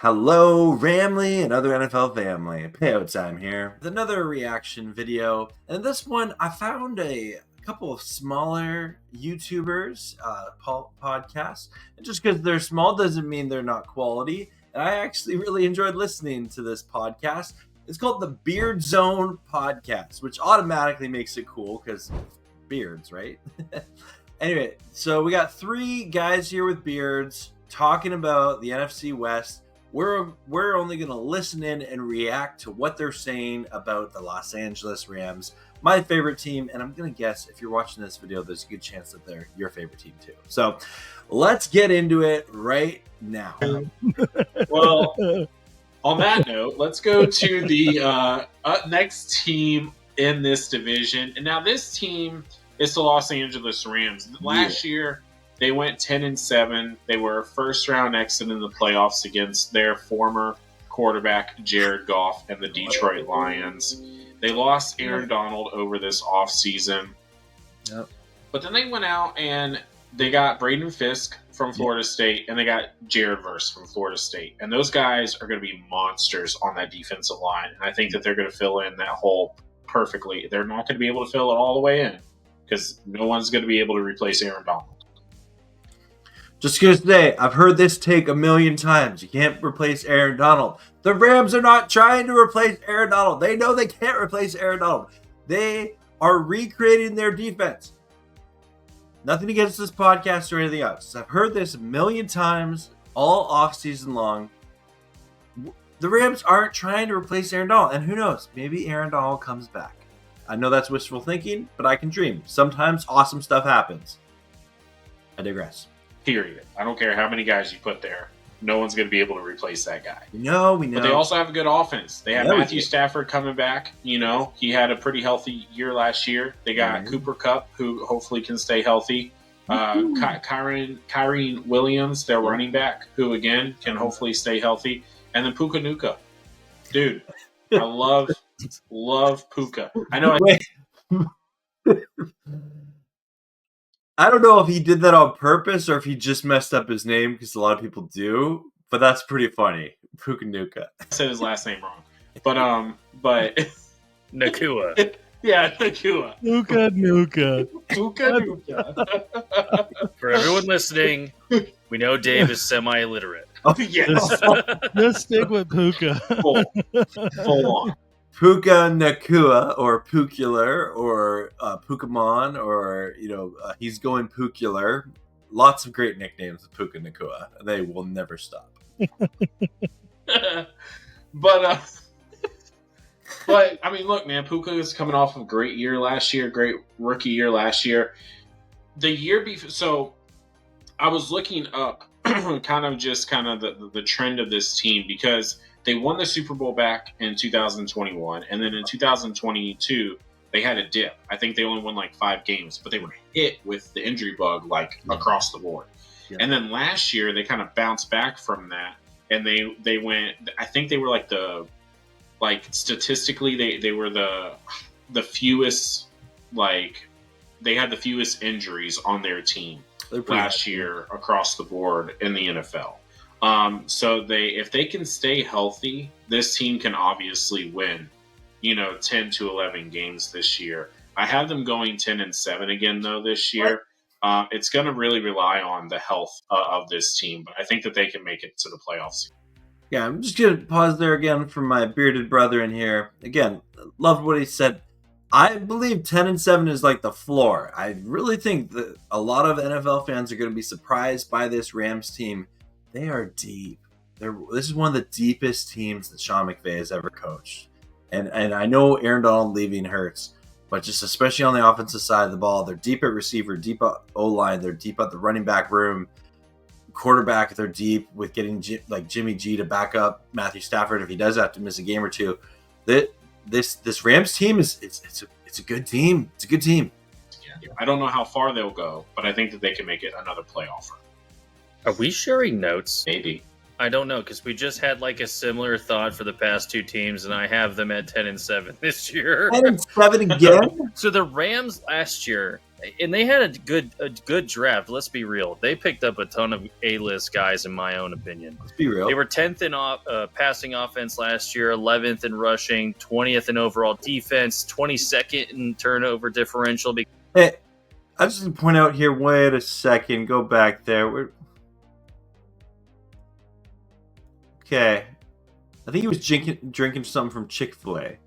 Hello, Ramley and other NFL family. Payout time here with another reaction video. And this one, I found a couple of smaller YouTubers podcasts. And just because they're small doesn't mean they're not quality. And I actually really enjoyed listening to this podcast. It's called the Beard Zone Podcast, which automatically makes it cool because beards, right? Anyway, so we got three guys here with beards talking about the NFC West. We're only going to listen in and react to what they're saying about the Los Angeles Rams, my favorite team. And I'm going to guess if you're watching this video, there's a good chance that they're your favorite team too. So let's get into it right now. Well, on that note, let's go to the next team in this division. And now this team is the Los Angeles Rams. Last year, they went 10-7. They were a first-round exit in the playoffs against their former quarterback, Jared Goff, and the Detroit Lions. They lost Aaron Donald over this offseason. Yep. But then they went out and they got Braden Fisk from Florida State, and they got Jared Verse from Florida State. And those guys are going to be monsters on that defensive line. And I think that they're going to fill in that hole perfectly. They're not going to be able to fill it all the way in because no one's going to be able to replace Aaron Donald. Just going to say, I've heard this take a million times. You can't replace Aaron Donald. The Rams are not trying to replace Aaron Donald. They know they can't replace Aaron Donald. They are recreating their defense. Nothing against this podcast or anything else. I've heard this a million times all offseason long. The Rams aren't trying to replace Aaron Donald. And who knows? Maybe Aaron Donald comes back. I know that's wishful thinking, but I can dream. Sometimes awesome stuff happens. I digress. Period. I don't care how many guys you put there. No one's going to be able to replace that guy. We know. But they also have a good offense. They have Matthew Stafford coming back. You know, he had a pretty healthy year last year. They got Kupp, who hopefully can stay healthy. Kyren Williams, their running back, who, again, can hopefully stay healthy. And then Puka NuCA. Dude, I love Puka. I know. I don't know if he did that on purpose or if he just messed up his name because a lot of people do, but that's pretty funny. Puka NuCA. I said his last name wrong. But Nacua. Yeah, Nacua. Puka NuCA. Puka NuCA. For everyone listening, we know Dave is semi-illiterate. Oh, yes. Let's stick with Puka. Full on. Puka NuCA or Pukular or Pokemon or, he's going Pukular. Lots of great nicknames with Puka NuCA. They will never stop. But I mean, look, man, Puka is coming off of a great year last year, great rookie year last year. The year before, so I was looking up kind of the trend of this team because they won the Super Bowl back in 2021, and then in 2022, they had a dip. I think they only won like 5 games, but they were hit with the injury bug across the board. Yeah. And then last year, they kind of bounced back from that, and they went. I think they were statistically, they were the fewest, they had the fewest injuries on their team last year across the board in the NFL. So if they can stay healthy, this team can obviously win, 10 to 11 games this year. I have them going 10-7 again though this year. It's going to really rely on the health of this team, but I think that they can make it to the playoffs. Yeah, I'm just going to pause there again for my bearded brother in here. Again, loved what he said. I believe 10-7 is like the floor. I really think that a lot of NFL fans are going to be surprised by this Rams team. They are deep. This is one of the deepest teams that Sean McVay has ever coached. And I know Aaron Donald leaving hurts, but just especially on the offensive side of the ball, they're deep at receiver, deep at O-line, they're deep at the running back room. Quarterback, they're deep with getting Jimmy G to back up Matthew Stafford if he does have to miss a game or two. This Rams team it's a good team. It's a good team. Yeah. I don't know how far they'll go, but I think that they can make it another playoff run. Are we sharing notes? Maybe. I don't know, because we just had like a similar thought for the past two teams, and I have them at 10-7 this year. 10-7 again? So the Rams last year, and they had a good draft. Let's be real; they picked up a ton of A-list guys, in my own opinion. Let's be real. They were 10th in passing offense last year, 11th in rushing, 20th in overall defense, 22nd in turnover differential. Hey, I just need to point out here. Wait a second. Go back there. Okay. I think he was drinking something from Chick-fil-A.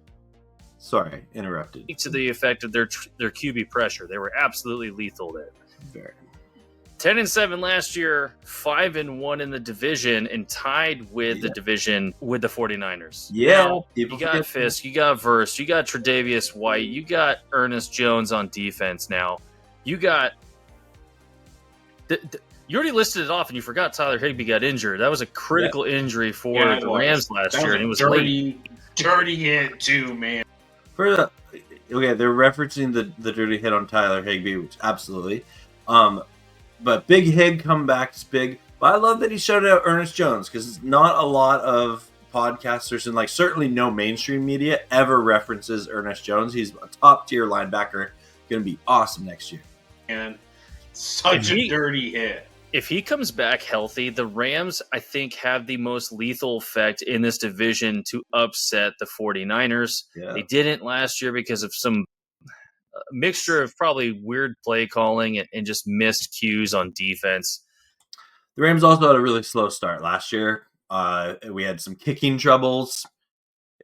Sorry, interrupted. To the effect of their QB pressure, they were absolutely lethal there. Very. 10-7 last year, 5-1 in the division, and tied with the division with the 49ers. Yeah, now, you got Fisk, you got Verse, you got Tre'Davious White, you got Ernest Jones on defense. Now, you got you already listed it off, and you forgot Tyler Higbee got injured. That was a critical injury for the Rams last year, and it was dirty hit too, man. They're referencing the dirty hit on Tyler Higbee, which absolutely. But Big Hig comebacks big. But I love that he shouted out Ernest Jones, because not a lot of podcasters and certainly no mainstream media ever references Ernest Jones. He's a top tier linebacker, going to be awesome next year. And such a dirty hit. If he comes back healthy, the Rams, I think, have the most lethal effect in this division to upset the 49ers. Yeah. They didn't last year because of some mixture of probably weird play calling and just missed cues on defense. The Rams also had a really slow start last year. We had some kicking troubles.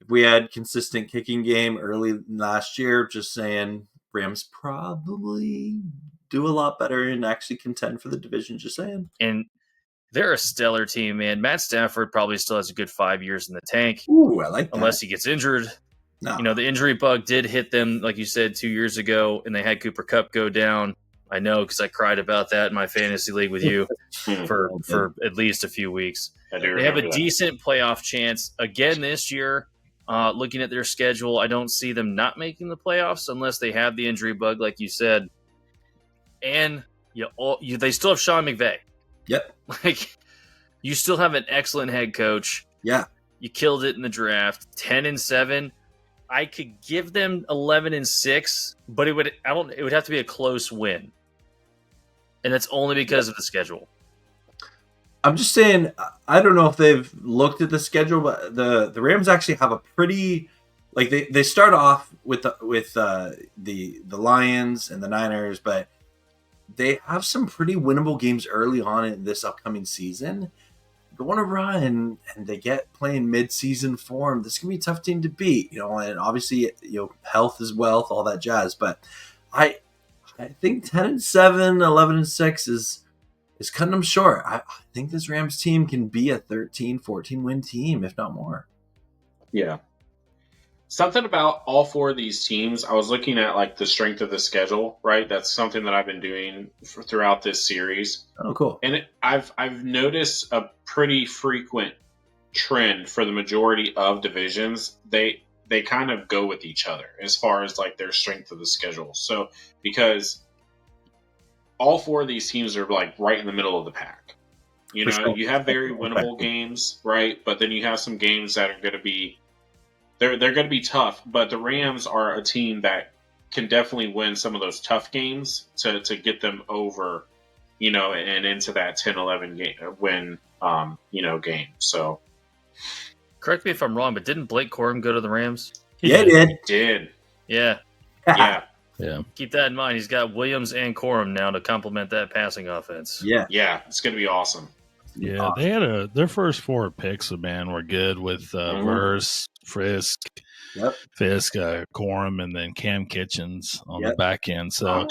If we had consistent kicking game early last year, just saying, Rams probably do a lot better and actually contend for the division, just saying. And they're a stellar team, man. Matt Stafford probably still has a good 5 years in the tank. Ooh, I like that. Unless he gets injured. No. You know, the injury bug did hit them, like you said, 2 years ago, and they had Cooper Kupp go down. I know, because I cried about that in my fantasy league with you for at least a few weeks. They have a decent playoff chance again this year. Looking at their schedule, I don't see them not making the playoffs unless they have the injury bug, like you said. And they still have Sean McVay. Yep. You still have an excellent head coach. Yeah. You killed it in the draft. 10-7. I could give them 11-6, but it would have to be a close win. And that's only because of the schedule. I'm just saying, I don't know if they've looked at the schedule, but the Rams actually have a pretty they start off with the Lions and the Niners, but they have some pretty winnable games early on in this upcoming season. Go on a run and they get playing mid-season form. This can be a tough team to beat, and obviously, health is wealth, all that jazz. But I think 10-7, 11-6 is cutting them short. I think this Rams team can be a 13, 14 win team, if not more. Yeah. Something about all four of these teams, I was looking at the strength of the schedule, right? That's something that I've been doing throughout this series. Oh, cool. And I've noticed a pretty frequent trend for the majority of divisions. They kind of go with each other as far as their strength of the schedule. So because all four of these teams are right in the middle of the pack. You have very winnable games, right? But then you have some games that are going to be They're going to be tough, but the Rams are a team that can definitely win some of those tough games to get them over, and into that 10-11 win game. So, correct me if I'm wrong, but didn't Blake Corum go to the Rams? Yeah, he did. Yeah. Yeah. Keep that in mind. He's got Williams and Corum now to complement that passing offense. Yeah. Yeah, it's going to be awesome. Yeah, they had their first four picks, man, were good with Verse, Fisk, Corum, and then Cam Kitchens on the back end. So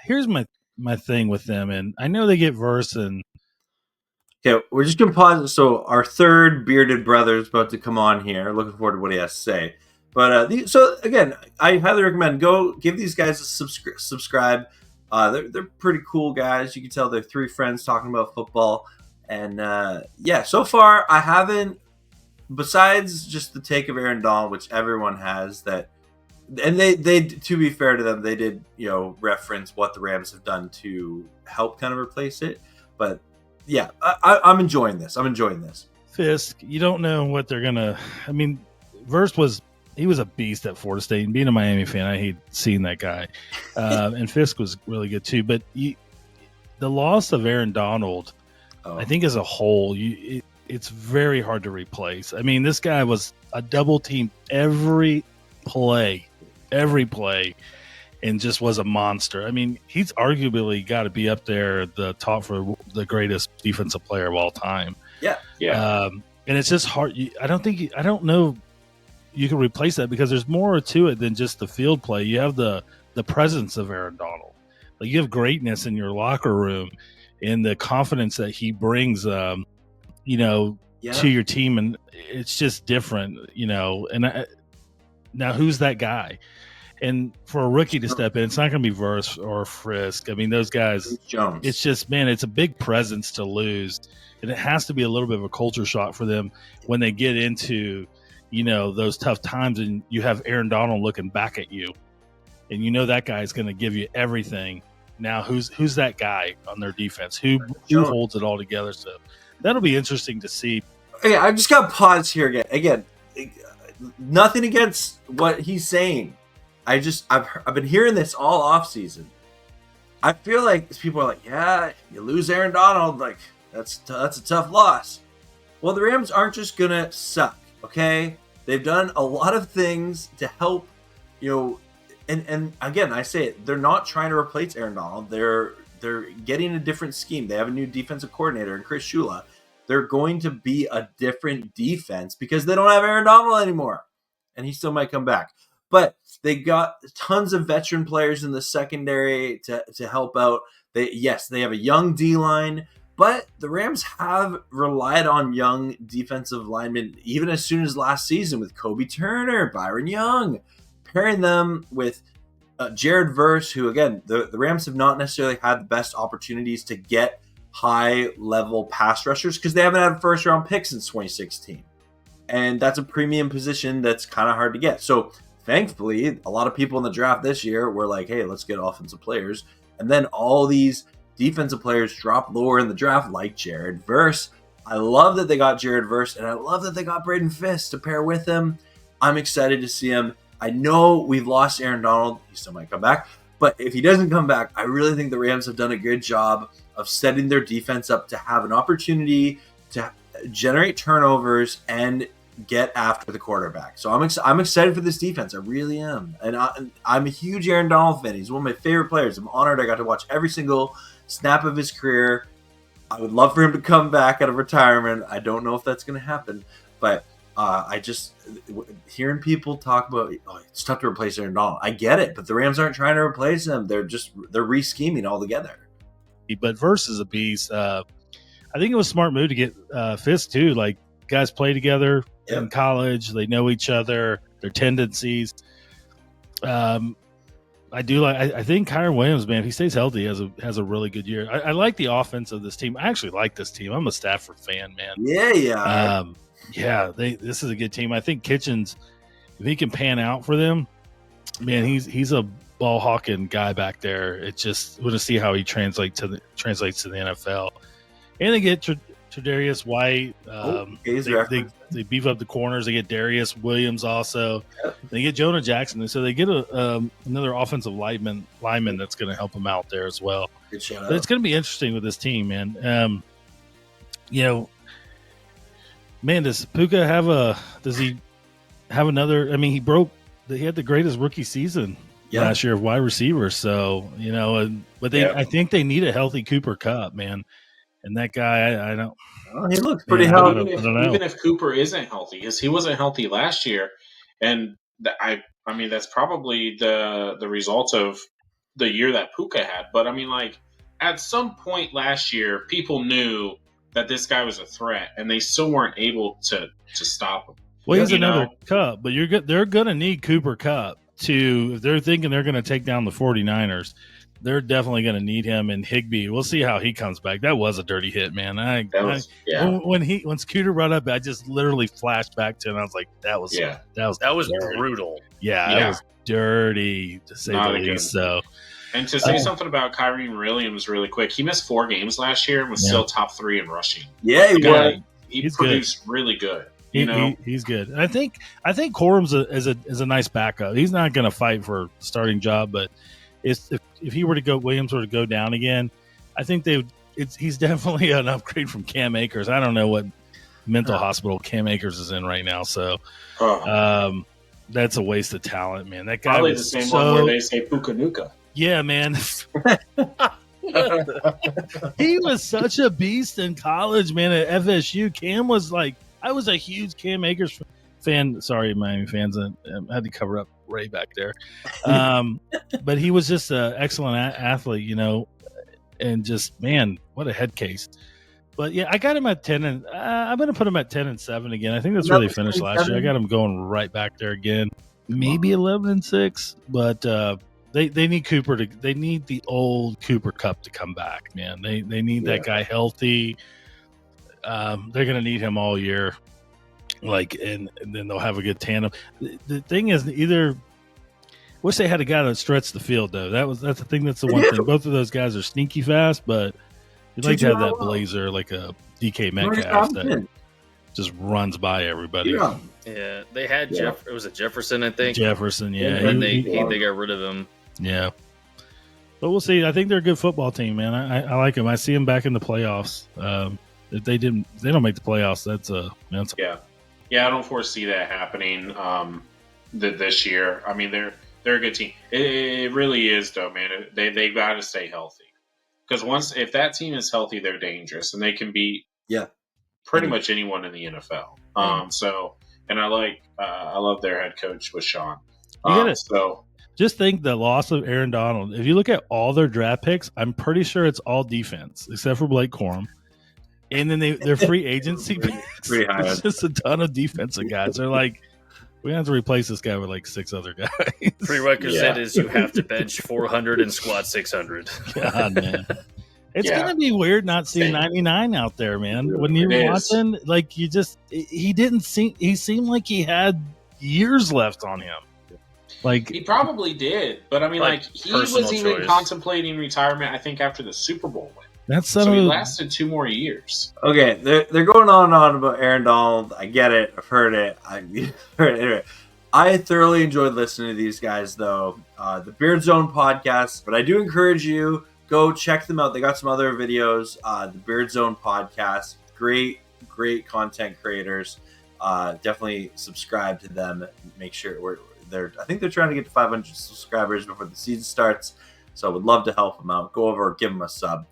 here's my thing with them, and I know they get Verse and. Okay, we're just gonna pause. So our third bearded brother is about to come on here. Looking forward to what he has to say. But so again, I highly recommend go give these guys a subscribe. They're pretty cool guys. You can tell they're three friends talking about football. And so far I haven't, besides just the take of Aaron Donald, which everyone has, that, and they to be fair to them, they did reference what the Rams have done to help kind of replace it. But yeah, I'm enjoying this. Fisk, you don't know what they're gonna. I mean, Verse was a beast at Florida State, and being a Miami fan, I hate seeing that guy. And Fisk was really good too. But the loss of Aaron Donald, I think as a whole, it's very hard to replace. I mean, this guy was a double team every play, and just was a monster. I mean, he's arguably got to be up there at the top for the greatest defensive player of all time. Yeah. And it's just hard. I don't know you can replace that because there's more to it than just the field play. You have the presence of Aaron Donald. Like, you have greatness in your locker room and the confidence that he brings, to your team. And it's just different, and now who's that guy? And for a rookie to step in, it's not going to be Verse or Frisk. I mean, those guys, Jones. It's just, man, it's a big presence to lose. And it has to be a little bit of a culture shock for them when they get into, those tough times and you have Aaron Donald looking back at you. And that guy is going to give you everything. Now, who's that guy on their defense? Who holds it all together? So that'll be interesting to see. Okay, I just got to pause here again. Nothing against what he's saying. I've been hearing this all off season. I feel like people are like, yeah, you lose Aaron Donald, like that's a tough loss. Well, the Rams aren't just gonna suck, okay? They've done a lot of things to help, and again, I say it, they're not trying to replace Aaron Donald. They're getting a different scheme. They have a new defensive coordinator in Chris Shula. They're going to be a different defense because they don't have Aaron Donald anymore, and he still might come back. But they got tons of veteran players in the secondary to help out. They have a young D-line, but the Rams have relied on young defensive linemen even as soon as last season with Kobe Turner, Byron Young, pairing them with Jared Verse, who, again, the Rams have not necessarily had the best opportunities to get high-level pass rushers because they haven't had first-round picks since 2016. And that's a premium position that's kind of hard to get. So thankfully, a lot of people in the draft this year were like, hey, let's get offensive players. And then all these defensive players drop lower in the draft, like Jared Verse. I love that they got Jared Verse, and I love that they got Braden Fisk to pair with him. I'm excited to see him. I know we've lost Aaron Donald. He still might come back. But if he doesn't come back, I really think the Rams have done a good job of setting their defense up to have an opportunity to generate turnovers and get after the quarterback. So I'm excited for this defense. I really am. And I'm a huge Aaron Donald fan. He's one of my favorite players. I'm honored I got to watch every single snap of his career. I would love for him to come back out of retirement. I don't know if that's going to happen. But I just hearing people talk about, it's tough to replace Aaron Donald. I get it, but the Rams aren't trying to replace him. They're re-scheming altogether. But Verse is a beast. I think it was a smart move to get Fisk too. Like, guys play together in college. They know each other, their tendencies. I think Kyron Williams, man, if he stays healthy, has a really good year. I like the offense of this team. I actually like this team. I'm a Stafford fan, man. This is a good team. I think Kitchens, if he can pan out for them, man, he's a ball hawking guy back there. It's just want to see how he translates to the NFL. And they get Tre'Davious White. They beef up the corners. They get Darius Williams also. Yep. They get Jonah Jackson. So they get another offensive lineman that's going to help them out there as well. Good shout but it's going to be interesting with this team, man. Does Puka does he have another? I mean, he had the greatest rookie season last year of wide receivers. So, I think they need a healthy Cooper Kupp, man. And that guy, I don't. He looks pretty healthy. Even if Cooper isn't healthy, because he wasn't healthy last year, and I mean that's probably the result of the year that Puka had. But I mean, like at some point last year, people knew that this guy was a threat, and they still weren't able to stop him. Well, he's another Kupp, but they're going to need Cooper Kupp if they're thinking they're going to take down the 49ers. They're definitely going to need him. And Higbee, we'll see how he comes back. That was a dirty hit, man. When Scooter brought up, I just literally flashed back to him. I was like, that was brutal. Yeah, it was dirty to say the least. So, And to say something about Kyrie Williams really quick, he missed 4 games last year and was still top 3 in rushing. Yeah, he produced really good. He's good. And I think Corum's is a nice backup. He's not going to fight for the starting job, but if he were to go, Williams were to go down again, I think he's definitely an upgrade from Cam Akers. I don't know what mental hospital Cam Akers is in right now, so that's a waste of talent, man. That guy probably the same one where they say Puka NuCA. Yeah, man. He was such a beast in college, man. At FSU, Cam was like, I was a huge Cam Akers fan. Sorry, Miami fans, I had to cover up Ray back there. But he was just an excellent athlete, and just, man, what a head case. But yeah, I got him at 10, and I'm going to put him at 10-7 again. I think that's where they finished last year. I got him going right back there again, maybe 11-6, but they need Cooper they need the old Cooper Kupp to come back, man. They need that guy healthy. They're going to need him all year, and then they'll have a good tandem. The thing is, wish they had a guy that stretched the field though. That's the thing. That's the one thing. Both of those guys are sneaky fast, but you'd like to have that blazer like a DK Metcalf that just runs by everybody. Yeah, they had it was a Jefferson, I think. Jefferson, yeah. And they got rid of him. Yeah. But we'll see. I think they're a good football team, man. I like them. I see them back in the playoffs. If they don't make the playoffs, that's yeah. I don't foresee that happening this year. I mean, they're a good team. It really is, though, man. They got to stay healthy, because if that team is healthy, they're dangerous and they can beat pretty much anyone in the NFL. So, and I love their head coach with Sean. Just think the loss of Aaron Donald. If you look at all their draft picks, I'm pretty sure it's all defense except for Blake Corum. And then their free agency picks. It's just a ton of defensive guys. They're like, we have to replace this guy with like 6 other guys. Prerequisite is you have to bench 400 and squat 600. God, man. It's going to be weird not seeing 99 out there, man. When you're watching, like, he seemed like he had years left on him. Like, he probably did, but I mean, like he was even contemplating retirement, I think, after the Super Bowl win. So he lasted 2 more years. Okay, they're going on and on about Aaron Donald. I get it. I've heard it. Anyway, I thoroughly enjoyed listening to these guys, though. The Beard Zone podcast, but I do encourage you, go check them out. They got some other videos. The Beard Zone podcast, great content creators. Definitely subscribe to them. Make sure I think they're trying to get to 500 subscribers before the season starts. So I would love to help them out. Go over, give them a sub.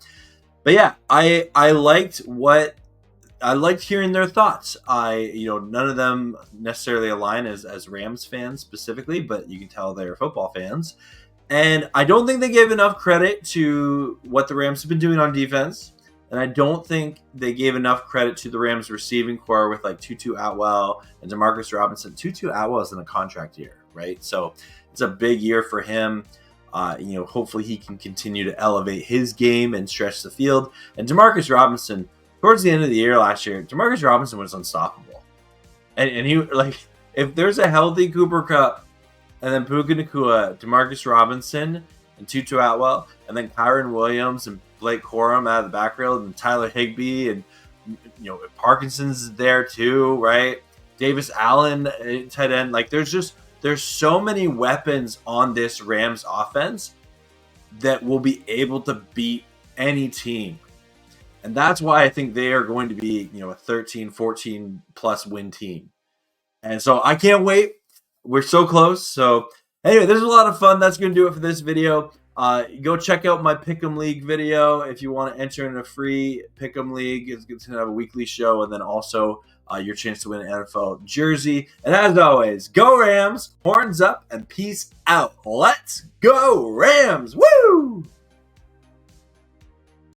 But yeah, I liked hearing their thoughts. None of them necessarily align as Rams fans specifically, but you can tell they're football fans. And I don't think they gave enough credit to what the Rams have been doing on defense. And I don't think they gave enough credit to the Rams receiving core with like Tutu Atwell and Demarcus Robinson. Tutu Atwell is in a contract year, right? So it's a big year for him. Hopefully he can continue to elevate his game and stretch the field. And Demarcus Robinson, towards the end of the year last year, Demarcus Robinson was unstoppable. And he, like, if there's a healthy Cooper Kupp and then Puka NuCA, Demarcus Robinson and Tutu Atwell, and then Kyron Williams and Blake Corum out of the backfield, and Tyler Higbee, and Parkinson's there too, right? Davis Allen, tight end. Like, there's so many weapons on this Rams offense that will be able to beat any team. And that's why I think they are going to be, a 13, 14 plus win team. And so I can't wait. We're so close. So anyway, this is a lot of fun. That's going to do it for this video. Go check out my Pick'em League video if you want to enter in a free Pick'em League. It's going to have a weekly show, and then also your chance to win an NFL jersey. And as always, go Rams, horns up, and peace out. Let's go Rams! Woo!